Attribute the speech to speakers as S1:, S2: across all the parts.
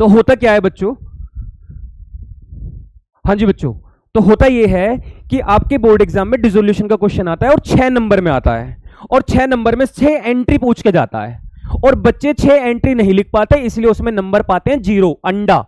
S1: तो होता क्या है बच्चों, हाँ जी बच्चों, तो होता यह है कि आपके बोर्ड एग्जाम में डिसोल्यूशन का क्वेश्चन आता है और 6 नंबर में आता है, और 6 नंबर में 6 एंट्री पूछ के जाता है, और बच्चे 6 एंट्री नहीं लिख पाते, इसलिए उसमें नंबर पाते हैं 0। अंडा,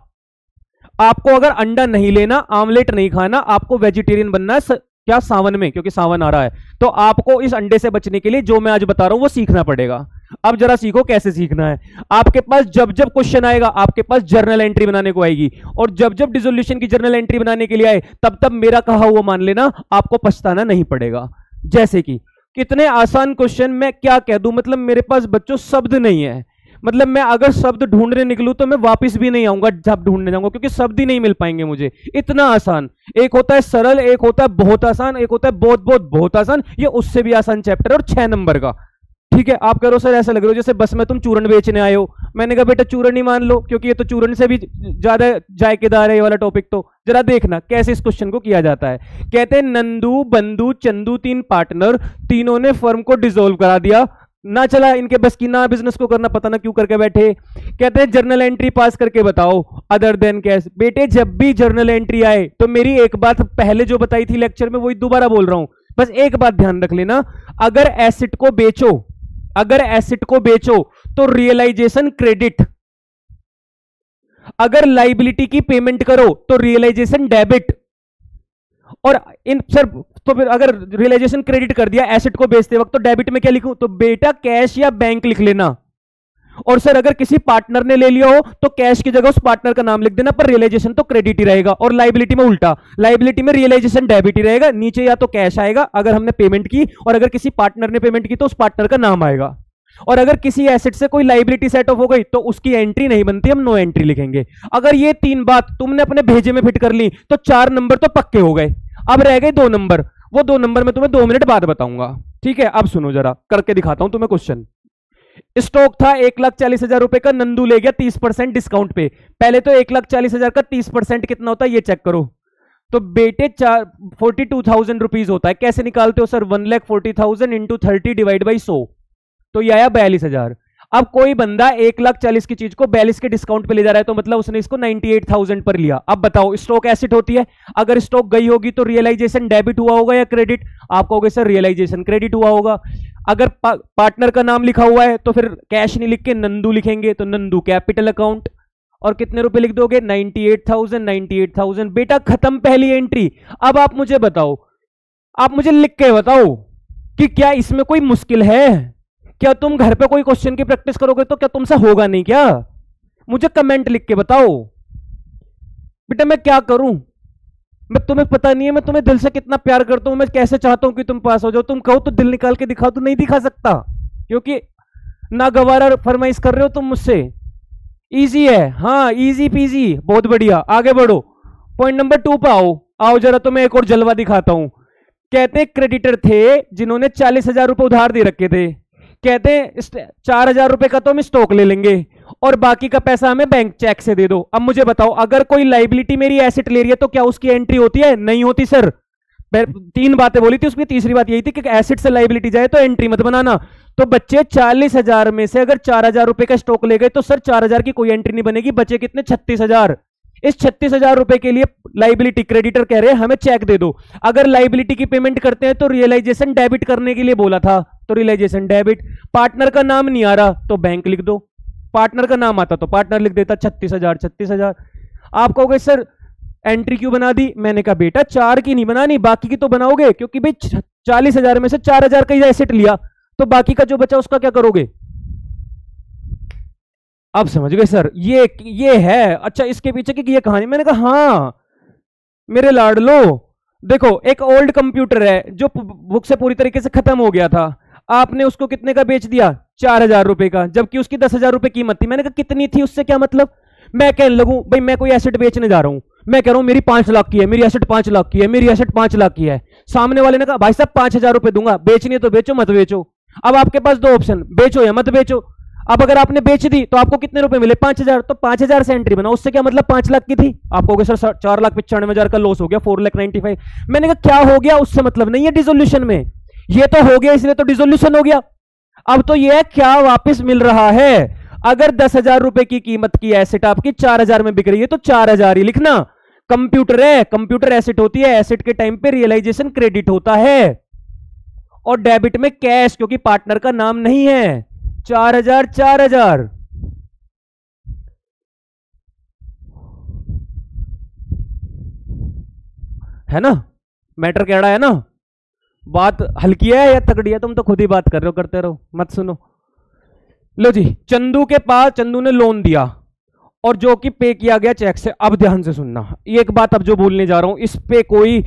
S1: आपको अगर अंडा नहीं लेना, आमलेट नहीं खाना, आपको वेजिटेरियन बनना है क्या सावन में, क्योंकि सावन आ रहा है, तो आपको इस अंडे से बचने के लिए जो मैं आज बता रहा हूं वो सीखना पड़ेगा। अब जरा सीखो कैसे सीखना है। आपके पास जब जब क्वेश्चन आएगा आपके पास जर्नल एंट्री बनाने को आएगी, और जब जब डिसोल्यूशन की जर्नल एंट्री बनाने के लिए आए तब तब मेरा कहा हुआ मान लेना, आपको पछताना नहीं पड़ेगा। जैसे कि कितने आसान क्वेश्चन, मैं क्या कह दूं, मतलब मेरे पास बच्चों शब्द नहीं है, मतलब मैं अगर शब्द ढूंढने निकलूं तो मैं वापस भी नहीं आऊंगा जब ढूंढने जाऊंगा, क्योंकि शब्द ही नहीं मिल पाएंगे मुझे, इतना आसान। एक होता है सरल, एक होता है बहुत आसान, एक होता है बहुत बहुत बहुत आसान, ये उससे भी आसान चैप्टर है और 6 नंबर का। ठीक है, आप कह रहे हो सर ऐसा लग रहा हो जैसे बस में तुम चूरन बेचने आए हो। मैंने कहा बेटा चूरन ही मान लो, क्योंकि ये तो चूरन से भी ज्यादा जायकेदार है ये वाला टॉपिक। तो जरा देखना कैसे इस क्वेश्चन को किया जाता है। कहते हैं नंदू, बंदू, चंदू 3 पार्टनर, तीनों ने फर्म को डिसॉल्व करा दिया, ना चला इनके बस की, ना बिजनेस को करना, पता ना क्यों करके बैठे। कहते हैं जर्नल एंट्री पास करके बताओ अदर देन कैश। बेटे जब भी जर्नल एंट्री आए तो मेरी एक बात पहले जो बताई थी लेक्चर में वही दोबारा बोल रहा हूं, बस एक बात ध्यान रख लेना, अगर एसेट को बेचो, अगर एसेट को बेचो तो रियलाइजेशन क्रेडिट, अगर लाइबिलिटी की पेमेंट करो तो रियलाइजेशन डेबिट। और इन सर तो फिर अगर रियलाइजेशन क्रेडिट कर दिया एसेट को बेचते वक्त तो डेबिट में क्या लिखूं, तो बेटा कैश या बैंक लिख लेना। और सर अगर किसी पार्टनर ने ले लिया हो तो कैश की जगह उस पार्टनर का नाम लिख देना, पर रियलाइजेशन तो क्रेडिट ही रहेगा। और लाइबिलिटी में उल्टा, लाइबिलिटी में रियलाइजेशन डेबिट ही रहेगा, नीचे या तो कैश आएगा अगर हमने पेमेंट की, और अगर किसी पार्टनर ने पेमेंट की तो उस पार्टनर का नाम आएगा। और अगर किसी एसेट से कोई लाइबिलिटी सेट ऑफ हो गई तो उसकी एंट्री नहीं बनती, हम नो एंट्री लिखेंगे। अगर ये 3 बात तुमने अपने भेजे में फिट कर ली तो 4 नंबर तो पक्के हो गए। अब रह गए 2 नंबर, वो 2 नंबर में तुम्हें 2 मिनट बाद बताऊंगा। ठीक है, अब सुनो जरा करके दिखाता हूं तुम्हें क्वेश्चन। स्टॉक था 1,40,000 रुपए का, नंदू ले गया 30% डिस्काउंट पे। पहले तो 1,40,000 का 30% कितना होता है ये चेक करो। तो बेटे 42,000 रुपीज होता है। कैसे निकालते हो सर, 1,40,000 इंटू 30 डिवाइड बाई 100, तो ये आया 42,000। अब कोई बंदा 1,40,000 की चीज को 42 के डिस्काउंट पे ले जा रहा है, तो मतलब उसने इसको 98,000 पर लिया। अब बताओ स्टॉक एसेट होती है, अगर स्टॉक गई होगी तो रियलाइजेशन डेबिट हुआ होगा या क्रेडिट, आप कहोगे सर रियलाइजेशन क्रेडिट हुआ होगा। अगर पार्टनर का नाम लिखा हुआ है तो फिर कैश नहीं लिख के नंदू लिखेंगे, तो नंदू कैपिटल अकाउंट, और कितने रुपए लिख दोगे 98,000, 98,000। बेटा खत्म पहली एंट्री। अब आप मुझे बताओ, आप मुझे लिख के बताओ कि क्या इसमें कोई मुश्किल है? क्या तुम घर पे कोई क्वेश्चन की प्रैक्टिस करोगे तो क्या तुमसे होगा नहीं क्या? मुझे कमेंट लिख के बताओ बेटा मैं क्या करूं। मैं तुम्हें पता नहीं है, मैं तुम्हें दिल से कितना प्यार करता हूं, मैं कैसे चाहता हूं कि तुम पास हो जाओ। तुम कहो तो दिल निकाल के दिखाओ, तो नहीं दिखा सकता क्योंकि नागवारा फरमाइश कर रहे हो तुम मुझसे। इजी है, हाँ इजी पीजी, बहुत बढ़िया, आगे बढ़ो। पॉइंट नंबर 2 पे आओ। आओ जरा तुम्हें एक और जलवा दिखाता हूं। कहते हैं क्रेडिटर थे जिन्होंने 40,000 रुपए उधार दे रखे थे। कहते हैं 4,000 रुपए का तो हम स्टॉक ले लेंगे और बाकी का पैसा हमें बैंक चेक से दे दो। अब मुझे बताओ अगर कोई लाइबिलिटी मेरी एसेट ले रही है तो क्या उसकी एंट्री होती है? नहीं होती सर। 3 बातें बोली थी, उसमें तीसरी बात यही थी कि एसेट से लाइबिलिटी जाए तो एंट्री मत बनाना। तो बच्चे 40,000 में से अगर 4,000 रुपए का स्टॉक ले गए तो सर 4,000 की कोई एंट्री नहीं बनेगी, बचे कितने 36,000। इस 36,000 रुपए के लिए लाइबिलिटी क्रेडिटर कह रहे हैं हमें चेक दे दो। अगर लाइबिलिटी की पेमेंट करते हैं तो रियलाइजेशन डेबिट करने के लिए बोला था, तो रियलाइजेशन डेबिट। पार्टनर का नाम नहीं आ रहा तो बैंक लिख दो, पार्टनर का नाम आता तो पार्टनर लिख देता। 36,000 36,000। आप कहोगे सर एंट्री क्यों बना दी? मैंने कहा बेटा 4 की नहीं बनानी, बाकी की तो बनाओगे, क्योंकि भाई 40,000 में से 4,000 का ही एसेट लिया तो बाकी का जो बचा उसका क्या करोगे? अब समझ गए सर, ये है। अच्छा इसके पीछे की ये कहानी। मैंने कहा हाँ मेरे लाडलो, देखो एक ओल्ड कंप्यूटर है जो बुक से पूरी तरीके से खत्म हो गया था, आपने उसको कितने का बेच दिया? 4,000 रुपए का, जबकि उसकी 10,000 रुपए कीमत थी। मैंने कहा कितनी थी, उससे क्या मतलब? मैं कहने लगूं भाई मैं कोई एसेट बेचने जा रहा हूं, मैं कह रहा हूं मेरी 5 लाख की है, मेरी एसेट 5 लाख की है, मेरी एसेट 5 लाख की है। सामने वाले ने कहा भाई साहब 5,000 रुपए दूंगा, बेचनी है तो बेचो मत बेचो। अब आपके पास 2 ऑप्शन, बेचो या मत बेचो। अब अगर आपने बेच दी तो आपको कितने रुपए मिले? 5,000। तो 5,000 से एंट्री बनाओ, उससे क्या मतलब 5 लाख की थी। आप कहोगे सर 4,95,000 का लॉस हो गया, 4,95,000। मैंने कहा क्या हो गया, उससे मतलब नहीं है डिसोल्यूशन में, ये तो हो गया इसलिए तो डिसोल्यूशन हो गया। अब तो ये क्या वापस मिल रहा है। अगर 10,000 रुपए की कीमत की एसेट आपकी 4,000 में बिक रही है तो 4,000 ही लिखना। कंप्यूटर है, कंप्यूटर एसेट होती है, एसेट के टाइम पे रियलाइजेशन क्रेडिट होता है, और डेबिट में कैश, क्योंकि पार्टनर का नाम नहीं है। 4,000 4,000 है ना, मैटर केड़ा है ना, बात हल्की है या तगड़ी है, तुम तो खुद ही बात कर रहे हो, करते रहो, मत सुनो। लो जी, चंदू के पास, चंदू ने लोन दिया और जो कि पे किया गया चेक से। अब ध्यान से सुनना, एक बात अब जो बोलने जा रहा हूं इस पे कोई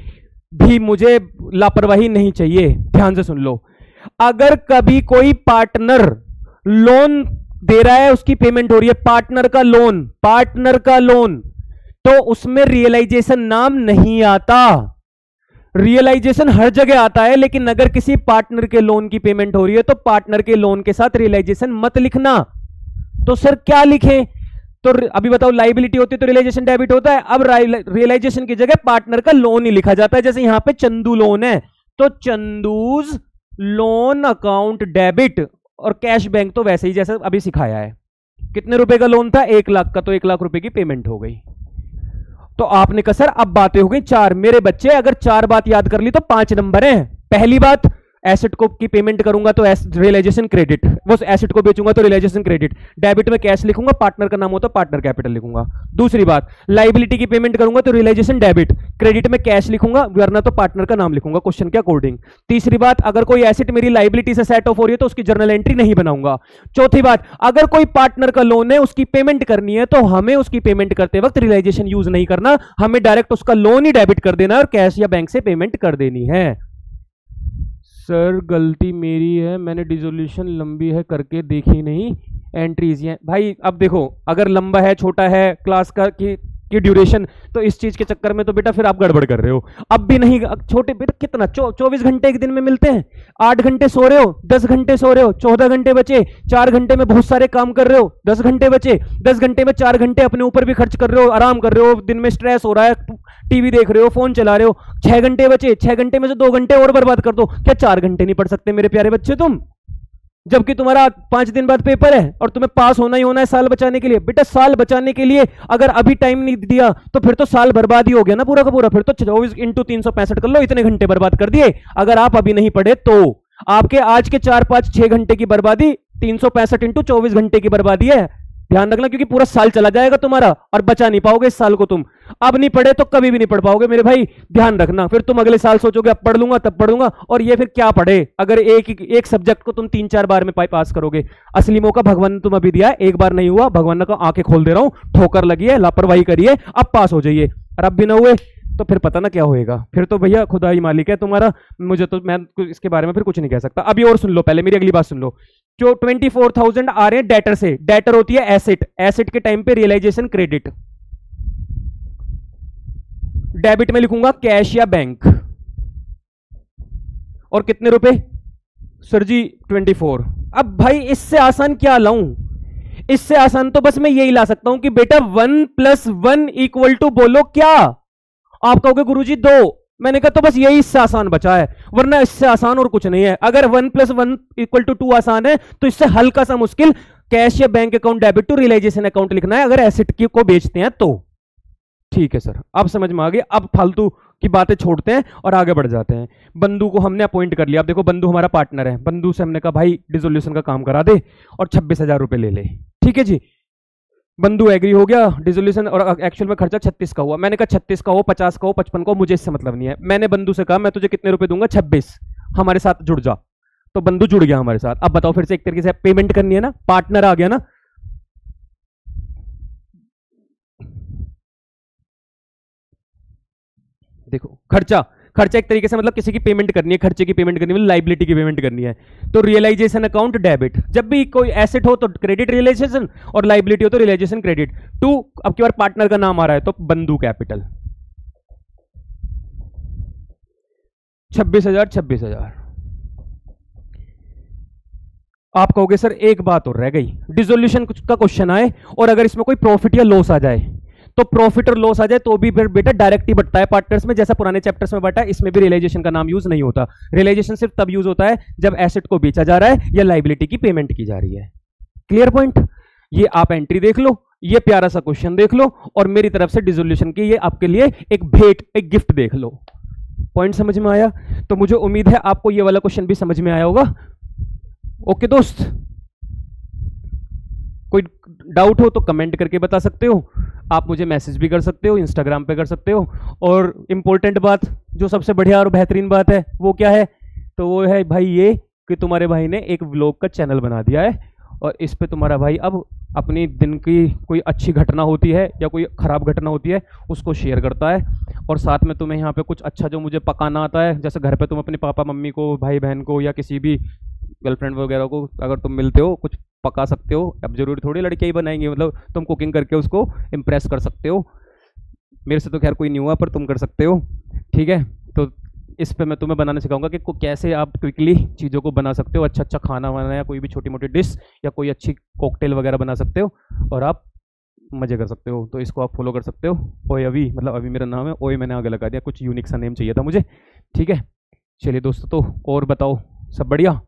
S1: भी मुझे लापरवाही नहीं चाहिए, ध्यान से सुन लो। अगर कभी कोई पार्टनर लोन दे रहा है, उसकी पेमेंट हो रही है, पार्टनर का लोन, तो उसमें रियलाइजेशन नाम नहीं आता। रियलाइजेशन हर जगह आता है, लेकिन अगर किसी पार्टनर के लोन की पेमेंट हो रही है तो पार्टनर के लोन के साथ रियलाइजेशन मत लिखना। तो सर क्या लिखें? तो अभी बताओ, लाइबिलिटी होती है तो रियलाइजेशन डेबिट होता है। अब रियलाइजेशन की जगह पार्टनर का लोन ही लिखा जाता है। जैसे यहां पे चंदू लोन है तो चंदूज लोन अकाउंट डेबिट, और कैश बैंक तो वैसे ही जैसे अभी सिखाया है। कितने रुपए का लोन था? 1 लाख का, तो 1 लाख रुपए की पेमेंट हो गई। तो आपने कहा सर अब बातें हो गई 4। मेरे बच्चे अगर 4 बात याद कर ली तो 5 नंबर हैं। पहली बात, एसेट को की पेमेंट करूंगा तो रियलाइजेशन क्रेडिट, वो एसेट को बेचूंगा तो रियलाइजेशन क्रेडिट, डेबिट में कैश लिखूंगा, पार्टनर का नाम हो तो पार्टनर कैपिटल लिखूंगा। दूसरी बात, लाइबिलिटी की पेमेंट करूंगा तो रियलाइजेशन डेबिट, क्रेडिट में कैश लिखूंगा, वरना तो पार्टनर का नाम लिखूंगा क्वेश्चन के अकॉर्डिंग। तीसरी बात, अगर कोई एसेट मेरी लाइबिलिटी से सेट ऑफ हो रही है तो उसकी जर्नल एंट्री नहीं बनाऊंगा। चौथी बात, अगर कोई पार्टनर का लोन है, उसकी पेमेंट करनी है तो हमें उसकी पेमेंट करते वक्त रियलाइजेशन यूज नहीं करना, हमें डायरेक्ट उसका लोन ही डेबिट कर देना और कैश या बैंक से पेमेंट कर देनी है। सर गलती मेरी है, मैंने डिसोल्यूशन लंबी है करके देखी नहीं, एंट्रीज हैं। भाई अब देखो, अगर लंबा है, छोटा है, क्लास का की ड्यूरेशन, तो इस चीज के चक्कर में तो बेटा फिर आप गड़बड़ कर रहे हो। अब भी नहीं, छोटे बेटा कितना 24 घंटे एक दिन में मिलते हैं, 8 घंटे सो रहे हो, 10 घंटे सो रहे हो, 14 घंटे बचे, 4 घंटे में बहुत सारे काम कर रहे हो, 10 घंटे बचे, 10 घंटे में 4 घंटे अपने ऊपर भी खर्च कर रहे हो, आराम कर रहे हो, दिन में स्ट्रेस हो रहा है, टीवी देख रहे हो, फोन चला रहे हो, 6 घंटे बचे, 6 घंटे में से 2 घंटे और बर्बाद कर दो। क्या 4 घंटे नहीं पढ़ सकते मेरे प्यारे बच्चे तुम? जबकि तुम्हारा 5 दिन बाद पेपर है और तुम्हें पास होना ही होना है साल बचाने के लिए। बेटा साल बचाने के लिए अगर अभी टाइम नहीं दिया तो फिर तो साल बर्बाद ही हो गया ना पूरा का पूरा। फिर तो 24 × 365 कर लो, इतने घंटे बर्बाद कर दिए। अगर आप अभी नहीं पढ़े तो आपके आज के 4, 5, 6 घंटे की बर्बादी 365 × 24 घंटे की बर्बादी है। ध्यान रखना, क्योंकि पूरा साल चला जाएगा तुम्हारा और बचा नहीं पाओगे इस साल को। तुम अब नहीं पढ़े तो कभी भी नहीं पढ़ पाओगे मेरे भाई, ध्यान रखना। फिर तुम अगले साल सोचोगे अब पढ़ लूंगा, तब पढ़ूंगा, और ये फिर क्या पढ़े अगर एक सब्जेक्ट को तुम 3-4 बार में पास करोगे। असली मौका भगवान ने तुम अभी दिया है, एक बार नहीं हुआ, भगवान का आंखें खोल दे रहा हूं, ठोकर लगी है, लापरवाही करिए, अब पास हो जाइए। और अब भी ना हुए तो फिर पता ना क्या होएगा, फिर तो भैया खुदा ही मालिक है तुम्हारा, मुझे तो मैं इसके बारे में फिर कुछ नहीं कह सकता। अभी और सुन लो, पहले मेरी अगली बात सुन लो। जो 24,000 आ रहे हैं डेटर से, डेटर होती है एसेट, एसेट के टाइम पे रियलाइजेशन क्रेडिट, डेबिट में लिखूंगा कैश या बैंक। और कितने रुपए सर जी? 24। अब भाई इससे आसान क्या लाऊं? इससे आसान तो बस मैं यही ला सकता हूं कि बेटा 1 + 1 = बोलो क्या? आप कहोगे गुरुजी 2, मैंने कहा तो बस यही इससे आसान बचा है, वरना इससे आसान और कुछ नहीं है। अगर 1 + 1 = 2 आसान है तो इससे हल्का सा मुश्किल कैश या bank account debit to realisation account लिखना है अगर एसेट को बेचते हैं तो। ठीक है सर, अब समझ में आ गया। अब फालतू की बातें छोड़ते हैं और आगे बढ़ जाते हैं। बंधु को हमने अपॉइंट कर लिया। अब देखो, बंधु हमारा पार्टनर है, बंधु से हमने कहा भाई डिसोल्यूशन का काम करा दे और 26,000 रुपए ले ले। ठीक है जी, बंधु एग्री हो गया डिसोल्यूशन, और एक्चुअल में खर्चा 36 का हुआ। मैंने कहा 36 का हो, 50 का हो, 55 का हो, मुझे इससे मतलब नहीं है। मैंने बंधु से कहा मैं तुझे कितने रुपए दूंगा? 26, हमारे साथ जुड़ जा। तो बंधु जुड़ गया हमारे साथ। अब बताओ, फिर से एक तरीके से पेमेंट करनी है ना, पार्टनर आ गया ना। देखो, खर्चा एक तरीके से मतलब किसी की पेमेंट करनी है, खर्चे की पेमेंट करनी है, लाइबिलिटी की पेमेंट करनी है। तो रियलाइजेशन अकाउंट डेबिट, जब भी कोई एसेट हो तो क्रेडिट रियलाइजेशन, और लाइबिलिटी हो तो रियलाइजेशन क्रेडिट टू। अब की बार पार्टनर का नाम आ रहा है तो बंधु कैपिटल। 26,000। आप कहोगे सर एक बात और रह गई, डिसोल्यूशन का क्वेश्चन आए और अगर इसमें कोई प्रॉफिट या लॉस आ जाए, तो प्रॉफिट और लॉस आ जाए तो भी बेटा डायरेक्ट ही बटता है पार्टनर्स में, जैसा पुराने चैप्टर्स में बटा है। इसमें भी रियलाइजेशन का नाम यूज नहीं होता। रियलाइजेशन सिर्फ तब यूज होता है जब एसेट को बेचा जा रहा है या लाइबिलिटी की पेमेंट की जा रही है। Clear point? ये आप एंट्री देख लो, ये प्यारा सा क्वेश्चन देख लो, और मेरी तरफ से डिसोल्यूशन की ये आपके लिए एक भेंट, एक गिफ्ट देख लो। पॉइंट समझ में आया? तो मुझे उम्मीद है आपको ये वाला क्वेश्चन भी समझ में आया होगा। ओके दोस्त, कोई डाउट हो तो कमेंट करके बता सकते हो, आप मुझे मैसेज भी कर सकते हो, इंस्टाग्राम पे कर सकते हो। और इंपॉर्टेंट बात, जो सबसे बढ़िया और बेहतरीन बात है वो क्या है, तो वो है भाई ये कि तुम्हारे भाई ने एक व्लॉग का चैनल बना दिया है, और इस पे तुम्हारा भाई अब अपनी दिन की कोई अच्छी घटना होती है या कोई ख़राब घटना होती है उसको शेयर करता है, और साथ में तुम्हें यहाँ पे कुछ अच्छा जो मुझे पकाना आता है, जैसे घर पे तुम अपने पापा मम्मी को, भाई बहन को, या किसी भी गर्लफ्रेंड वगैरह को अगर तुम मिलते हो, कुछ पका सकते हो। अब जरूरी थोड़ी लड़कियां ही बनाएंगी, मतलब तुम कुकिंग करके उसको इम्प्रेस कर सकते हो। मेरे से तो खैर कोई नहीं हुआ, पर तुम कर सकते हो। ठीक है, तो इस पे मैं तुम्हें बनाने सिखाऊंगा कि कैसे आप क्विकली चीज़ों को बना सकते हो, अच्छा अच्छा खाना बनाना, या कोई भी छोटी मोटी डिश या कोई अच्छी कॉकटेल वगैरह बना सकते हो, और आप मज़े कर सकते हो। तो इसको आप फॉलो कर सकते हो। ओए अभी, मतलब अभी मेरा नाम है ओए, मैंने आगे लगा दिया, कुछ यूनिक सा नेम चाहिए था मुझे। ठीक है, चलिए दोस्तों, तो और बताओ, सब बढ़िया?